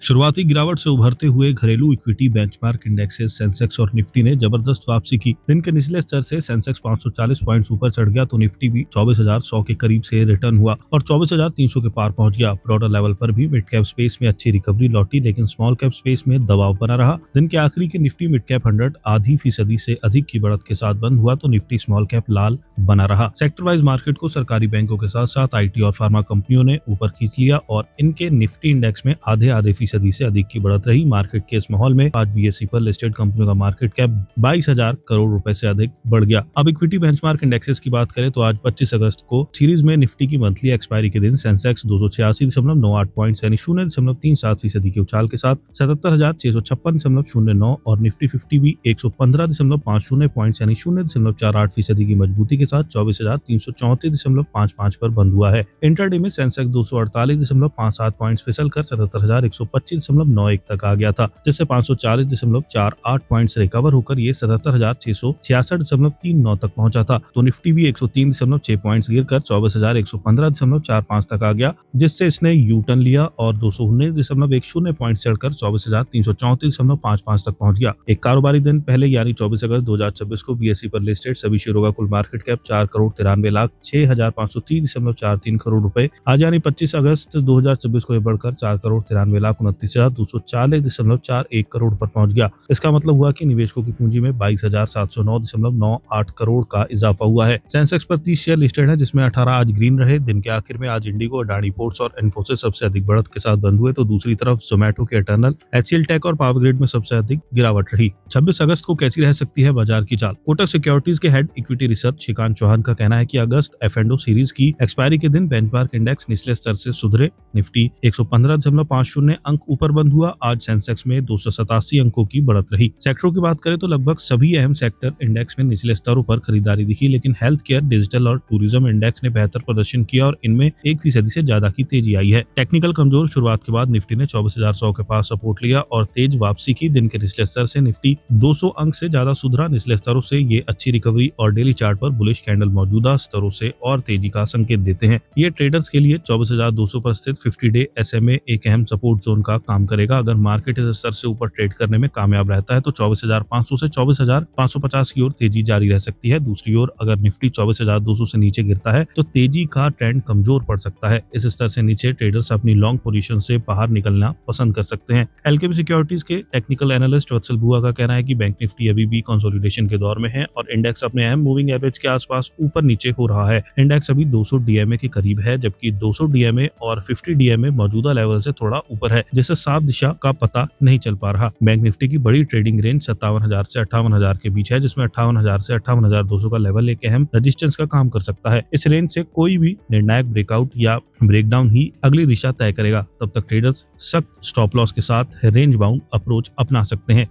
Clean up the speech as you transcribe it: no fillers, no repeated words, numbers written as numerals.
शुरुआती गिरावट से उभरते हुए घरेलू इक्विटी बेंचमार्क इंडेक्सेस सेंसेक्स और निफ्टी ने जबरदस्त वापसी की। दिन के निचले स्तर से सेंसेक्स 540 पॉइंट्स ऊपर चढ़ गया तो निफ्टी भी 24,100 के करीब से रिटर्न हुआ और 24,300 के पार पहुंच गया। ब्रॉडर लेवल पर भी मिड कैप स्पेस में अच्छी रिकवरी लौटी, लेकिन स्मॉल कैप स्पेस में दबाव बना रहा। दिन के आखिरी के निफ्टी मिड कैप 100 आधी फीसदी से अधिक की बढ़त के साथ बंद हुआ तो निफ्टी स्मॉल कैप लाल बना रहा। सेक्टर वाइज मार्केट को सरकारी बैंकों के साथ साथ आईटी और फार्मा कंपनियों ने ऊपर खींच लिया और इनके निफ्टी इंडेक्स में आधे फीसदी से अधिक की बढ़त रही। मार्केट के इस माहौल में आज बीएसई पर लिस्टेड कंपनियों का मार्केट कैप 22,000 करोड़ रुपए से अधिक बढ़ गया। अब इक्विटी बेंचमार्क इंडेक्सेस की बात करें तो आज 25 अगस्त को सीरीज में निफ्टी की मंथली एक्सपायरी के दिन सेंसेक्स 286.98 पॉइंट्स यानी 0.37% के उछाल के साथ 77,656.09 और निफ्टी 50 भी 115.50 पॉइंट्स यानी 0.48% की मजबूती के साथ 24,334.55 पर बंद हुआ है। इंटरडे में सेंसेक्स 248.57 पॉइंट्स फिसल कर 77,125.91 तक आ गया था, जिससे 540.48 पॉइंट्स रिकवर होकर ये 77,666.39 तक पहुंचा था। तो निफ्टी भी 103.6 पॉइंट्स गिरकर 24,115.45 तक आ गया, जिससे इसने यू टर्न लिया और 219.10 पॉइंट चढ़कर 24,334.55 तक पहुंच गया। एक कारोबारी दिन पहले यानी 24 अगस्त 2026 को बीएसई पर लिस्टेड सभी शेयरों का कुल मार्केट कैप 4,93,06,530.43 करोड़ रुपए आज यानी 25 अगस्त 2026 को बढ़कर 4,93,29,240.41 करोड़ पर पहुंच गया। इसका मतलब हुआ कि निवेशकों की पूंजी में 22,709.98 करोड़ का इजाफा हुआ है। सेंसेक्स पर 30 शेयर लिस्टेड है, जिसमें 18 आज ग्रीन रहे। दिन के आखिर में आज इंडिगो, अडानी पोर्ट्स और इन्फोसिस सबसे अधिक बढ़त के साथ बंद हुए तो दूसरी तरफ जोमेटो के इटर्नल, एचसीएल टेक और पावर ग्रिड में सबसे अधिक गिरावट रही। 26 अगस्त को कैसी रह सकती है बाजार की चाल? कोटक सिक्योरिटीज के head equity research Shrikant Chauhan का कहना है कि अगस्त एफ&ओ सीरीज की एक्सपायरी के दिन बेंचमार्क इंडेक्स निचले स्तर से सुधरे। निफ्टी 115.50 अंक ऊपर बंद हुआ। आज सेंसेक्स में 287 अंकों की बढ़त रही। सेक्टरों की बात करें तो लगभग सभी अहम सेक्टर इंडेक्स में निचले स्तरों पर खरीदारी दिखी, लेकिन हेल्थ केयर, डिजिटल और टूरिज्म इंडेक्स ने बेहतर प्रदर्शन किया और इनमें 1% से ज्यादा की तेजी आई है। टेक्निकल कमजोर शुरुआत के बाद निफ्टी ने 24,100 के पास सपोर्ट लिया और तेज वापसी की। दिन के निचले स्तर से निफ्टी 200 अंक से ज्यादा सुधरा। निचले स्तरों से ये अच्छी रिकवरी और डेली चार्ट पर बुलिश कैंडल मौजूदा स्तरों से और तेजी का संकेत देते हैं। ये ट्रेडर्स के लिए 24,200 पर स्थित 50 डे एसएमए एक अहम सपोर्ट जोन का काम करेगा। अगर मार्केट इस स्तर से ऊपर ट्रेड करने में कामयाब रहता है तो 24,500 से 24,550 की ओर तेजी जारी रह सकती है। दूसरी ओर अगर निफ्टी 24,200 से नीचे गिरता है तो तेजी का ट्रेंड कमजोर पड़ सकता है। इस स्तर से नीचे ट्रेडर्स अपनी लॉन्ग पोजीशन से बाहर निकलना पसंद कर सकते हैं। एलकेबी सिक्योरिटीज के टेक्निकल एनालिस्ट वत्सल बुआ का कहना है कि बैंक निफ्टी अभी भी कंसोलिडेशन के दौर में है और इंडेक्स अपने अहम मूविंग एवरेज के आसपास ऊपर नीचे हो रहा है। इंडेक्स अभी 200 डीएमए के करीब है, जबकि 200 डीएमए और 50 डीएमए मौजूदा लेवल से थोड़ा ऊपर है, जिससे साफ दिशा का पता नहीं चल पा रहा। बैंक निफ्टी की बड़ी ट्रेडिंग रेंज 57,000 से 58,000 के बीच है, जिसमें 58,000 से 58,200 का लेवल एक अहम रेजिस्टेंस का काम कर सकता है। इस रेंज से कोई भी निर्णायक ब्रेकआउट या ब्रेकडाउन ही अगली दिशा तय करेगा। तब तक ट्रेडर्स सख्त स्टॉप लॉस के साथ रेंज बाउंड अप्रोच अपना सकते हैं।